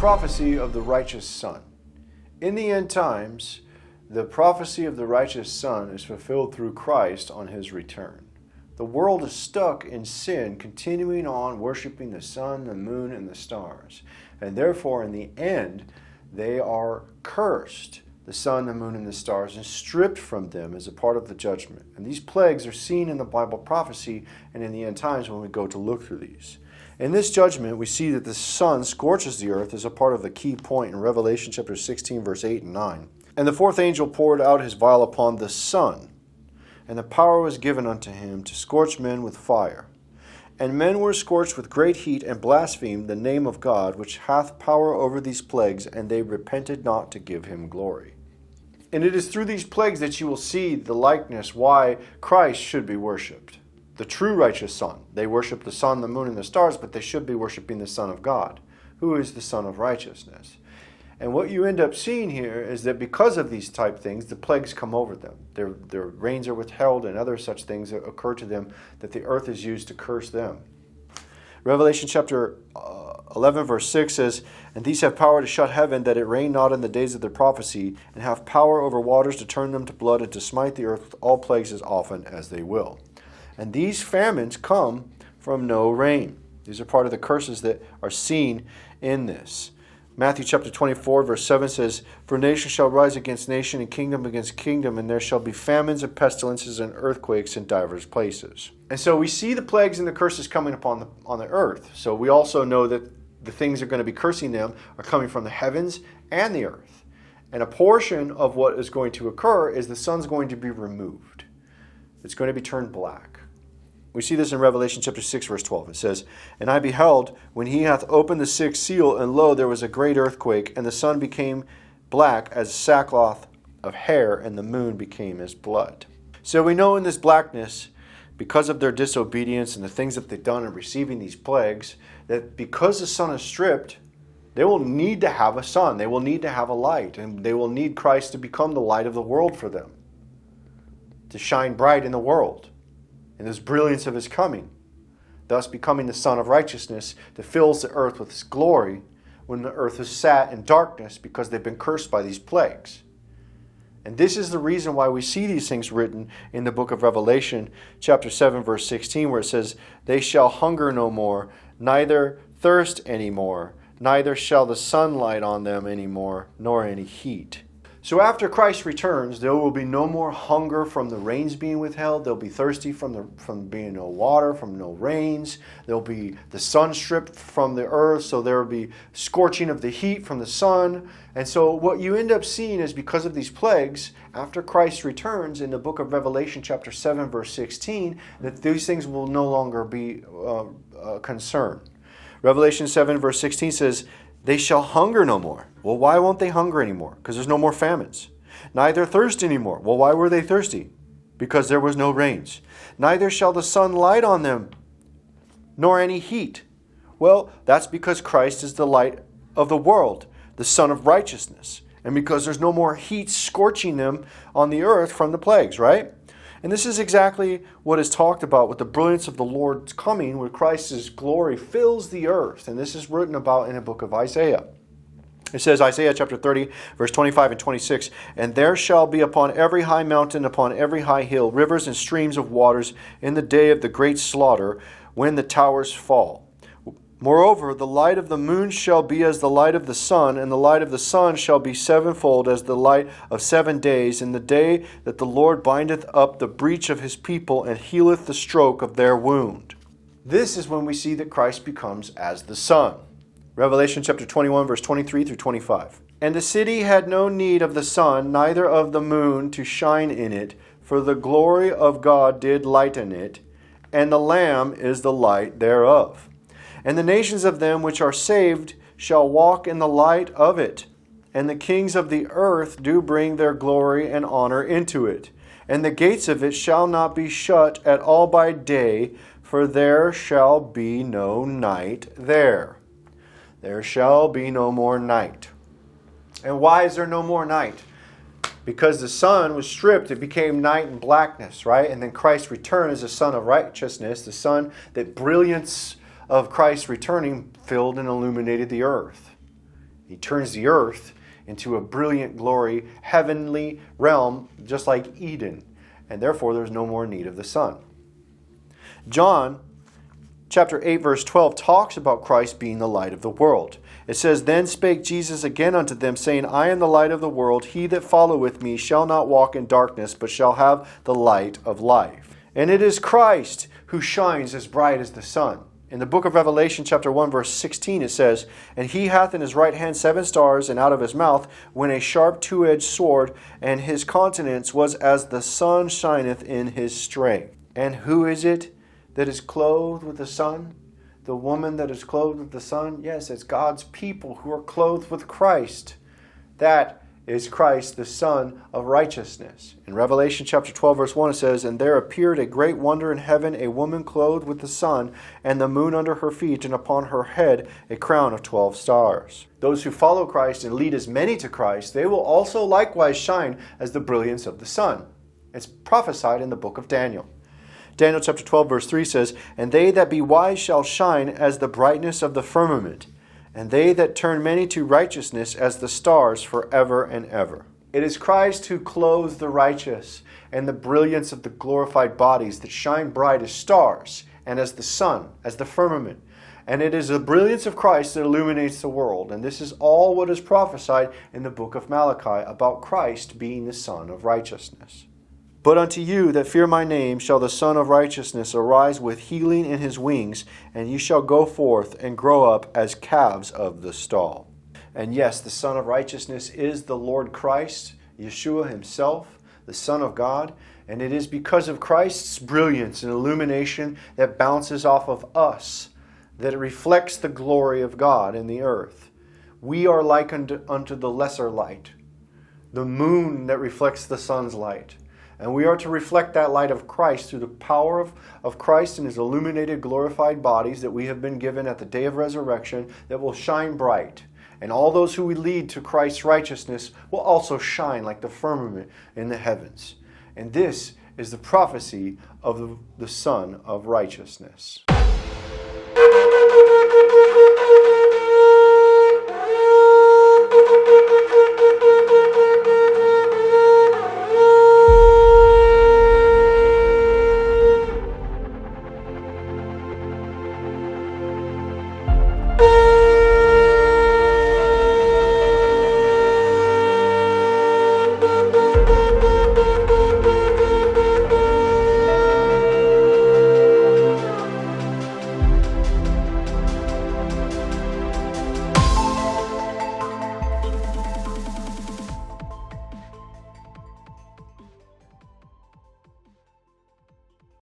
prophecy of the righteous Son. In the end times, the prophecy of the righteous Son is fulfilled through Christ on his return. The world is stuck in sin, continuing on worshiping the sun, the moon, and the stars. And therefore, in the end, they are cursed, the sun, the moon, and the stars, and stripped from them as a part of the judgment. And these plagues are seen in the Bible prophecy and in the end times when we go to look through these. In this judgment, we see that the sun scorches the earth as a part of the key point in Revelation chapter 16, verse 8 and 9. And the fourth angel poured out his vial upon the sun, and the power was given unto him to scorch men with fire. And men were scorched with great heat, and blasphemed the name of God, which hath power over these plagues, and they repented not to give him glory. And it is through these plagues that you will see the likeness why Christ should be worshipped. The true righteous Son. They worship the sun, the moon, and the stars, but they should be worshiping the Son of God, who is the Son of righteousness. And what you end up seeing here is that because of these type things, the plagues come over them. Their rains are withheld, and other such things that occur to them, that the earth is used to curse them. Revelation chapter 11 verse 6 says, And these have power to shut heaven, that it rain not in the days of their prophecy, and have power over waters to turn them to blood, and to smite the earth with all plagues as often as they will. And these famines come from no rain. These are part of the curses that are seen in this. Matthew chapter 24 verse 7 says, For nation shall rise against nation, and kingdom against kingdom, and there shall be famines and pestilences and earthquakes in divers places. And so we see the plagues and the curses coming upon the earth. So we also know that the things that are going to be cursing them are coming from the heavens and the earth. And a portion of what is going to occur is the sun's going to be removed. It's going to be turned black. We see this in Revelation chapter 6, verse 12. It says, And I beheld, when he hath opened the sixth seal, and lo, there was a great earthquake, and the sun became black as sackcloth of hair, and the moon became as blood. So we know in this blackness, because of their disobedience and the things that they've done in receiving these plagues, that because the sun is stripped, they will need to have a sun. They will need to have a light, and they will need Christ to become the light of the world for them, to shine bright in the world. In this brilliance of his coming, thus becoming the Son of righteousness that fills the earth with his glory when the earth is sat in darkness because they've been cursed by these plagues. And this is the reason why we see these things written in the book of Revelation, chapter 7, verse 16, where it says, They shall hunger no more, neither thirst any more, neither shall the sun light on them any more, nor any heat. So after Christ returns, there will be no more hunger from the rains being withheld. They'll be thirsty from being no water, from no rains. There'll be the sun stripped from the earth, so there will be scorching of the heat from the sun. And so what you end up seeing is because of these plagues, after Christ returns in the book of Revelation chapter 7, verse 16, that these things will no longer be a concern. Revelation 7, verse 16 says, They shall hunger no more. Well, why won't they hunger anymore? Because there's no more famines. Neither thirst anymore. Well, why were they thirsty? Because there was no rains. Neither shall the sun light on them, nor any heat. Well, that's because Christ is the light of the world, the Son of righteousness. And because there's no more heat scorching them on the earth from the plagues, right? And this is exactly what is talked about with the brilliance of the Lord's coming, where Christ's glory fills the earth. And this is written about in the book of Isaiah. It says, Isaiah chapter 30, verse 25 and 26, And there shall be upon every high mountain, upon every high hill, rivers and streams of waters in the day of the great slaughter, when the towers fall. Moreover, the light of the moon shall be as the light of the sun, and the light of the sun shall be sevenfold as the light of 7 days, in the day that the Lord bindeth up the breach of his people, and healeth the stroke of their wound. This is when we see that Christ becomes as the sun. Revelation chapter 21, verse 23 through 25. And the city had no need of the sun, neither of the moon to shine in it, for the glory of God did lighten it, and the Lamb is the light thereof. And the nations of them which are saved shall walk in the light of it, and the kings of the earth do bring their glory and honor into it. And the gates of it shall not be shut at all by day, for there shall be no night there. There shall be no more night. And why is there no more night? Because the sun was stripped, it became night and blackness, right? And then Christ returned as the Son of righteousness, the sun, that brilliance of Christ returning filled and illuminated the earth. He turns the earth into a brilliant glory, heavenly realm, just like Eden. And therefore there's no more need of the sun. John chapter 8 verse 12 talks about Christ being the light of the world. It says, Then spake Jesus again unto them, saying, I am the light of the world. He that followeth me shall not walk in darkness, but shall have the light of life. And it is Christ who shines as bright as the sun. In the book of Revelation chapter 1 verse 16 it says, And he hath in his right hand 7 stars, and out of his mouth went a sharp two-edged sword, and his countenance was as the sun shineth in his strength. And who is it that is clothed with the sun? The woman that is clothed with the sun? Yes, it's God's people who are clothed with Christ. That is Christ, the Son of righteousness. In Revelation chapter 12 verse 1 it says, And there appeared a great wonder in heaven, a woman clothed with the sun, and the moon under her feet, and upon her head a crown of 12 stars. Those who follow Christ and lead as many to Christ, they will also likewise shine as the brilliance of the sun. It's prophesied in the book of Daniel. Daniel chapter 12 verse 3 says, And they that be wise shall shine as the brightness of the firmament, and they that turn many to righteousness as the stars forever and ever. It is Christ who clothes the righteous and the brilliance of the glorified bodies that shine bright as stars and as the sun, as the firmament. And it is the brilliance of Christ that illuminates the world. And this is all what is prophesied in the book of Malachi about Christ being the Son of righteousness. But unto you that fear my name shall the Son of righteousness arise with healing in his wings, and ye shall go forth and grow up as calves of the stall. And yes, the Son of righteousness is the Lord Christ, Yeshua himself, the Son of God. And it is because of Christ's brilliance and illumination that bounces off of us, that it reflects the glory of God in the earth. We are likened unto the lesser light, the moon that reflects the sun's light. And we are to reflect that light of Christ through the power of Christ and his illuminated, glorified bodies that we have been given at the day of resurrection that will shine bright. And all those who we lead to Christ's righteousness will also shine like the firmament in the heavens. And this is the prophecy of the Son of righteousness.